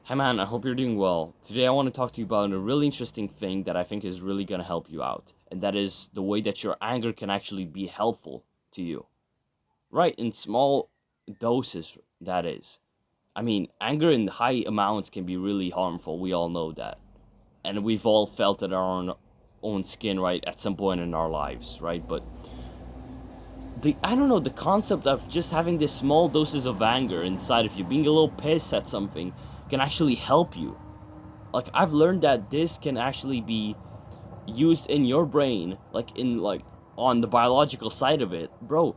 Hey man, I hope you're doing well. Today I want to talk to you about a really interesting thing that I think is really going to help you out, and that is the way that your anger can actually be helpful to you. Right, in small doses, that is. I mean, anger in high amounts can be really harmful. We all know that. And we've all felt it on our own skin, right, at some point in our lives, right? But I don't know, the concept of just having this small doses of anger inside of you, being a little pissed at something, can actually help you. Like I've learned that this can actually be used in your brain, like on the biological side of it, bro.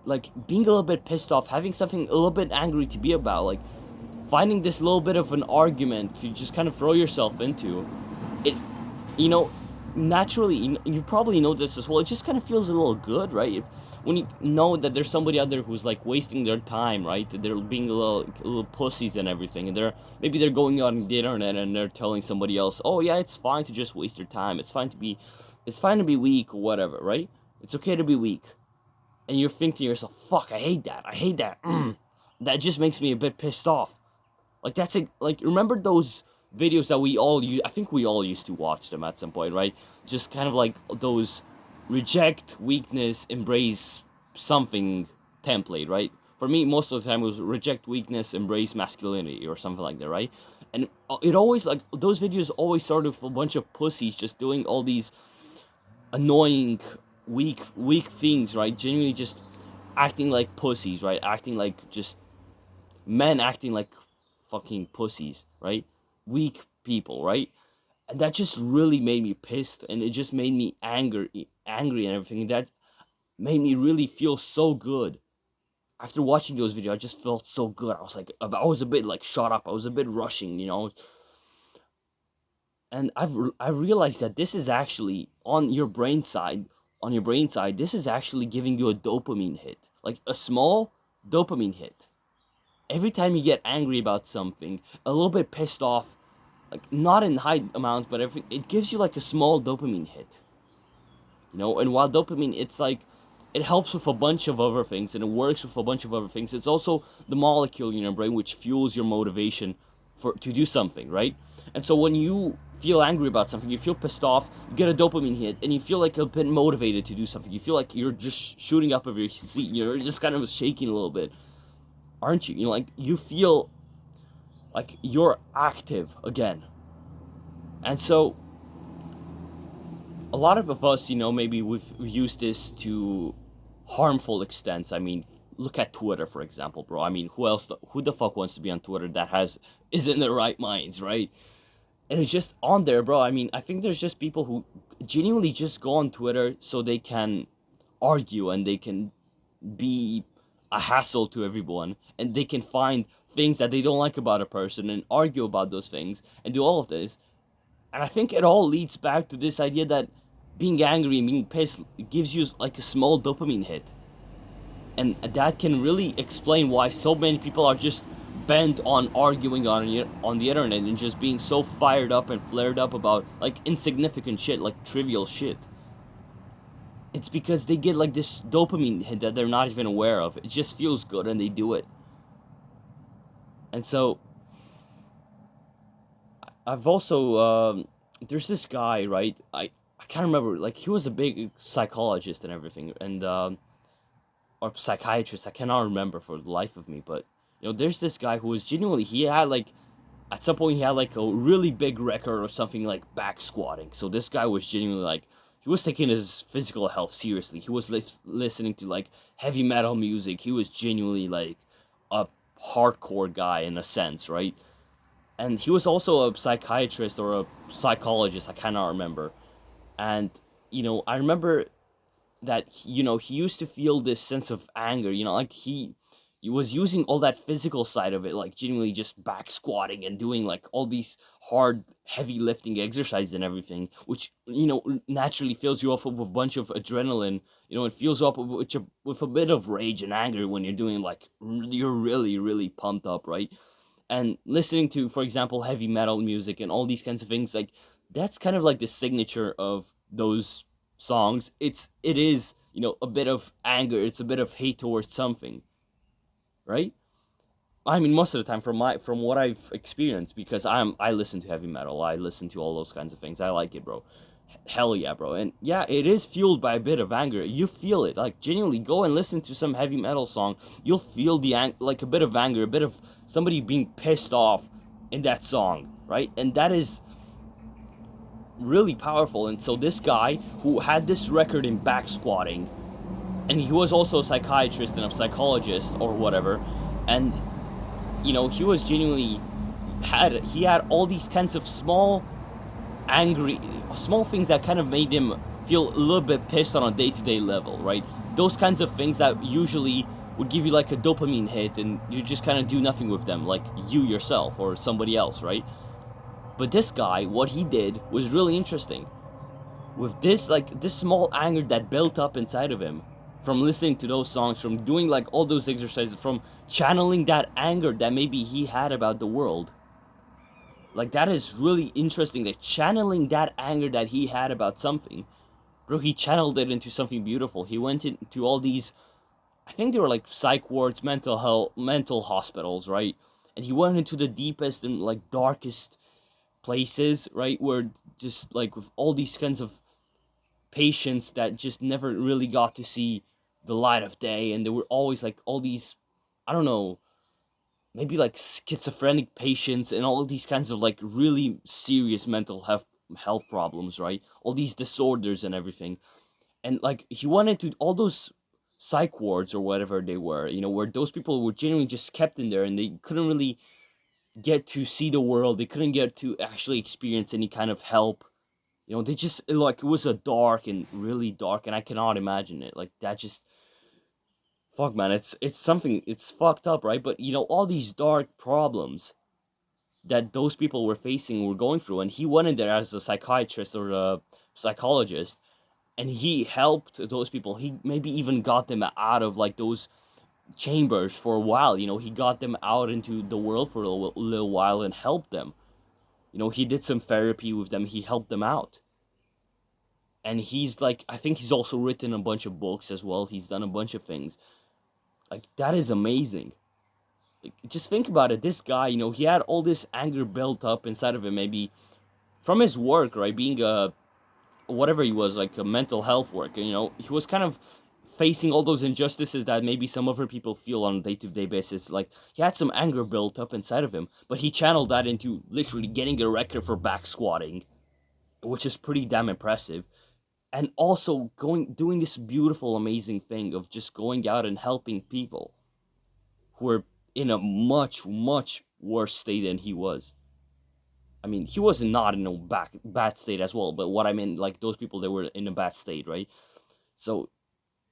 Like being a little bit pissed off, having something a little bit angry to be about, like finding this little bit of an argument to just kind of throw yourself into it, you know, naturally, you probably know this as well. It just kind of feels a little good, right? When you know that there's somebody out there who's like wasting their time, right? They're being a little pussies and everything, and they're going on the internet and they're telling somebody else, oh yeah, it's fine to just waste your time. It's fine to be weak or whatever, right? It's okay to be weak, and you're thinking to yourself, fuck, I hate that. I hate that. That just makes me a bit pissed off. Like that's like remember those videos that we all use? I think we all used to watch them at some point, right? Just kind of like those reject weakness, embrace something template, right? For me, most of the time it was reject weakness, embrace masculinity, or something like that, right? And it always like those videos always started with a bunch of pussies just doing all these annoying, weak things, right? Genuinely just acting like pussies, right? Acting like just men acting like fucking pussies, right? Weak people, right? And that just really made me pissed, and it just made me angry and everything. And that made me really feel so good. After watching those videos, I just felt so good. I was a bit like shut up. I was a bit rushing, and I realized that this is actually on your brain side. This is actually giving you a dopamine hit, like a small dopamine hit every time you get angry about something, a little bit pissed off, like not in high amounts, but everything, it gives you like a small dopamine hit, And while dopamine, it's like it helps with a bunch of other things and it works with a bunch of other things. It's also the molecule in your brain which fuels your motivation for to do something, right? And so when you feel angry about something, you feel pissed off, you get a dopamine hit, and you feel like a bit motivated to do something. You feel like you're just shooting up of your seat. You're just kind of shaking a little bit, aren't you? Like you feel like you're active again. And so a lot of us, maybe we've used this to harmful extents. I mean, look at Twitter, for example, bro. I mean, who the fuck wants to be on Twitter that is in their right minds, right? And it's just on there, bro. I mean, I think there's just people who genuinely just go on Twitter so they can argue and they can be a hassle to everyone, and they can find things that they don't like about a person and argue about those things and do all of this. And I think it all leads back to this idea that being angry and being pissed gives you like a small dopamine hit. And that can really explain why so many people are just bent on arguing on the internet and just being so fired up and flared up about like insignificant shit, like trivial shit. It's because they get like this dopamine hit that they're not even aware of. It just feels good and they do it. And so I've also there's this guy, right? I can't remember. Like he was a big psychologist and everything, and or psychiatrist. I cannot remember for the life of me. But there's this guy who was genuinely he had like at some point he had like a really big record or something like back squatting. So this guy was genuinely like he was taking his physical health seriously. He was listening to like heavy metal music. He was genuinely like a hardcore guy in a sense, right? And he was also a psychiatrist or a psychologist. I cannot remember. And I remember that he used to feel this sense of anger. Like he was using all that physical side of it, like genuinely just back squatting and doing like all these hard, heavy lifting exercises and everything, which naturally fills you up with a bunch of adrenaline. It fills you up with a bit of rage and anger when you're doing like you're really really pumped up, right? And listening to, for example, heavy metal music and all these kinds of things, like that's kind of like the signature of those songs. It is a bit of anger, it's a bit of hate towards something, right? I mean, most of the time, from what I've experienced, because I listen to heavy metal, I listen to all those kinds of things. I like it, bro. Hell yeah, bro. And yeah, it is fueled by a bit of anger. You feel it, like genuinely. Go and listen to some heavy metal song. You'll feel like a bit of anger, a bit of somebody being pissed off in that song, right? And that is really powerful. And so this guy who had this record in back squatting, and he was also a psychiatrist and a psychologist or whatever, and he was genuinely he had all these kinds of angry small things that kind of made him feel a little bit pissed on a day-to-day level, right? Those kinds of things that usually would give you like a dopamine hit and you just kind of do nothing with them, like you yourself or somebody else, right? But this guy, what he did was really interesting. With this small anger that built up inside of him from listening to those songs, from doing like all those exercises, from channeling that anger that maybe he had about the world. Like, that is really interesting, that channeling that anger that he had about something, bro, he channeled it into something beautiful. He went into all these, I think they were like psych wards, mental hospitals, right? And he went into the deepest and like darkest places, right? Where just like with all these kinds of patients that just never really got to see the light of day, and there were always like all these, I don't know, maybe like schizophrenic patients and all these kinds of like really serious mental health problems, right? All these disorders and everything. And like he went into all those psych wards or whatever they were, where those people were genuinely just kept in there and they couldn't really get to see the world. They couldn't get to actually experience any kind of help. They just like, it was a dark and really dark, and I cannot imagine it. Like, that just, fuck, man, it's something, it's fucked up, right? But all these dark problems that those people were facing, were going through, and he went in there as a psychiatrist or a psychologist, and he helped those people. He maybe even got them out of like those chambers for a while. He got them out into the world for a little while and helped them. He did some therapy with them. He helped them out. And he's like, I think he's also written a bunch of books as well. He's done a bunch of things. Like, that is amazing. Like, just think about it. This guy, he had all this anger built up inside of him, maybe from his work, right? Being a, whatever he was, like a mental health worker, he was kind of facing all those injustices that maybe some other people feel on a day-to-day basis. Like, he had some anger built up inside of him, but he channeled that into literally getting a record for back squatting, which is pretty damn impressive. And also doing this beautiful, amazing thing of just going out and helping people who are in a much, much worse state than he was. I mean, he was not in a bad state as well, but what I mean, like, those people that were in a bad state, right? So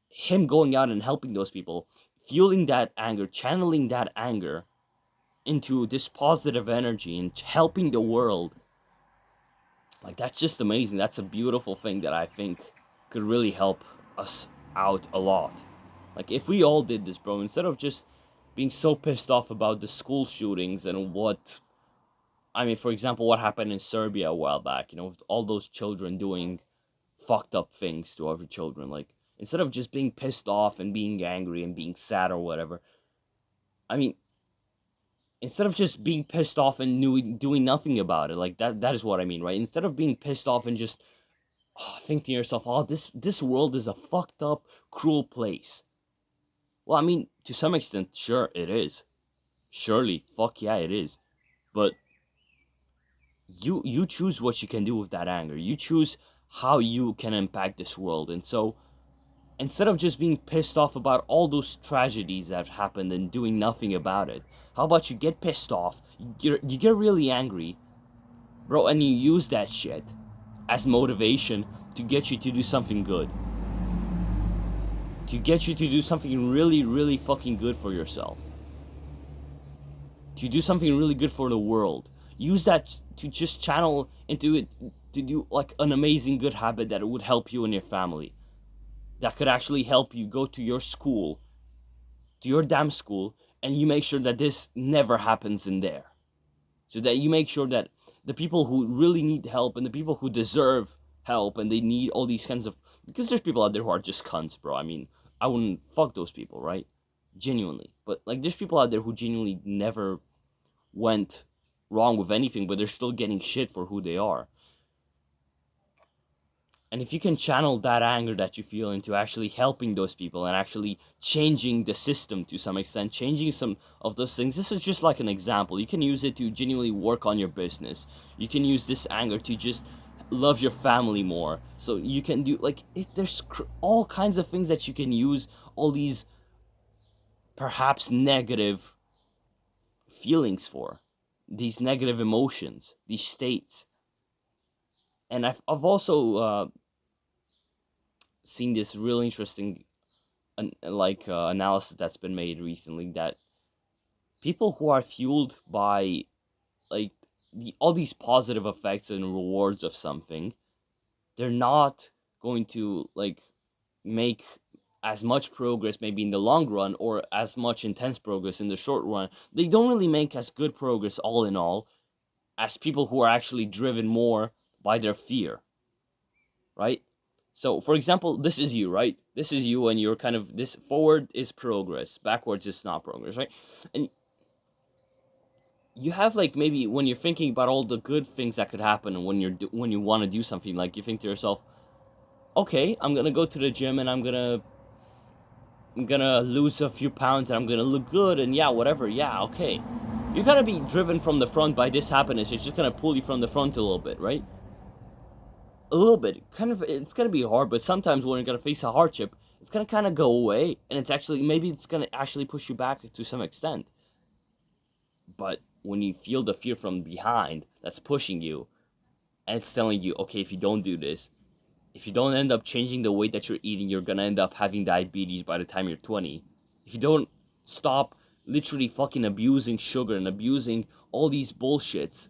him going out and helping those people, fueling that anger, channeling that anger into this positive energy and helping the world, like, that's just amazing. That's a beautiful thing that I think could really help us out a lot. Like, if we all did this, bro, instead of just being so pissed off about the school shootings and I mean, for example, what happened in Serbia a while back, with all those children doing fucked up things to other children. Like, instead of just being pissed off and being angry and being sad or whatever, I mean, instead of just being pissed off and doing nothing about it, like, that is what I mean, right? Instead of being pissed off and just think to yourself, oh, this world is a fucked up, cruel place. Well, I mean, to some extent, sure, it is. Surely, fuck yeah, it is. But you choose what you can do with that anger. You choose how you can impact this world. And so, instead of just being pissed off about all those tragedies that have happened and doing nothing about it, how about you get pissed off, you get really angry, bro, and you use that shit as motivation to get you to do something good. To get you to do something really, really fucking good for yourself. To do something really good for the world. Use that to just channel into it to do like an amazing good habit that would help you and your family. That could actually help you go to your school, to your damn school, and you make sure that this never happens in there. So that you make sure that the people who really need help and the people who deserve help and they need all these kinds of, because there's people out there who are just cunts, bro. I mean, I wouldn't fuck those people, right? genuinely. But like, there's people out there who genuinely never went wrong with anything, but they're still getting shit for who they are. And if you can channel that anger that you feel into actually helping those people and actually changing the system to some extent, changing some of those things, this is just like an example. You can use it to genuinely work on your business. You can use this anger to just love your family more. So you can do like there's all kinds of things that you can use all these perhaps negative feelings for, these negative emotions, these states. And I've also seen this really interesting analysis that's been made recently, that people who are fueled by like all these positive effects and rewards of something, they're not going to like make as much progress maybe in the long run, or as much intense progress in the short run. They don't really make as good progress all in all as people who are actually driven more by their fear, right? So, for example, this is you, right? This is you, and you're kind of this forward is progress, backwards is not progress, right? And you have like maybe when you're thinking about all the good things that could happen, and when you want to do something, like you think to yourself, okay, I'm gonna go to the gym and I'm gonna lose a few pounds and I'm gonna look good and yeah, whatever, yeah, okay. You're gonna be driven from the front by this happiness. It's just gonna pull you from the front a little bit, right? A little bit. Kind of, it's gonna be hard, but sometimes when you're gonna face a hardship, it's gonna kind of go away, and it's actually maybe it's gonna actually push you back to some extent. But when you feel the fear from behind that's pushing you, and it's telling you, okay, if you don't do this, if you don't end up changing the way that you're eating, you're gonna end up having diabetes by the time you're 20. If you don't stop literally fucking abusing sugar and abusing all these bullshits,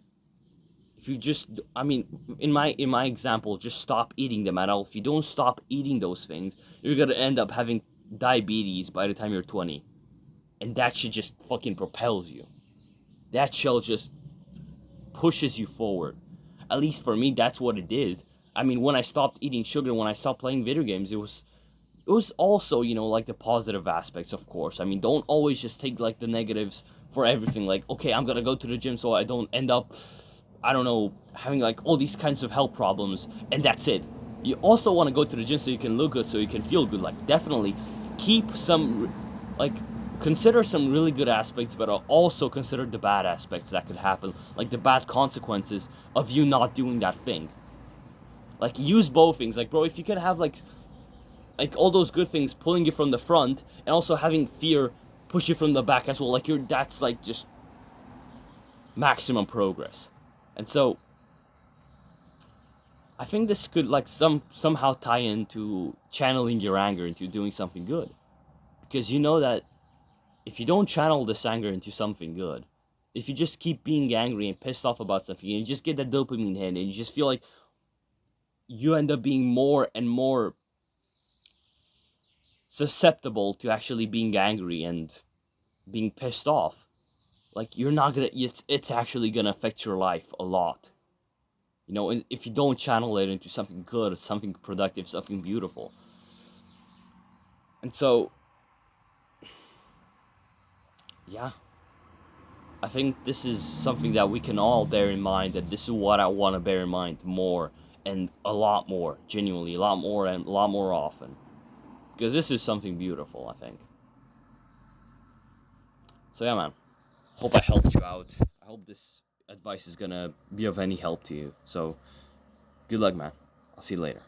if you just, I mean, in my example, just stop eating them at all. If you don't stop eating those things, you're gonna end up having diabetes by the time you're 20. And that shit just fucking propels you. That shit just pushes you forward. At least for me, that's what it is. I mean, when I stopped eating sugar, when I stopped playing video games, it was also, like the positive aspects, of course. I mean, don't always just take like the negatives for everything. Like, okay, I'm gonna go to the gym so I don't end up, I don't know, having like all these kinds of health problems, and that's it. You also want to go to the gym so you can look good, so you can feel good. Like, definitely keep some, like, consider some really good aspects, but also consider the bad aspects that could happen, like the bad consequences of you not doing that thing. Like, use both things. Like, bro, if you can have like all those good things pulling you from the front, and also having fear push you from the back as well, like that's like just maximum progress. And so I think this could like somehow tie into channeling your anger into doing something good, because you know that if you don't channel this anger into something good, if you just keep being angry and pissed off about something, and you just get that dopamine hit, and you just feel like you end up being more and more susceptible to actually being angry and being pissed off, like you're not gonna, it's actually gonna affect your life a lot. And if you don't channel it into something good, something productive, something beautiful. And so, yeah, I think this is something that we can all bear in mind, that this is what I want to bear in mind more, and a lot more, genuinely, a lot more, and a lot more often. Because this is something beautiful, I think. So, yeah, man. Hope I helped you out. I hope this advice is gonna be of any help to you. So, good luck, man. I'll see you later.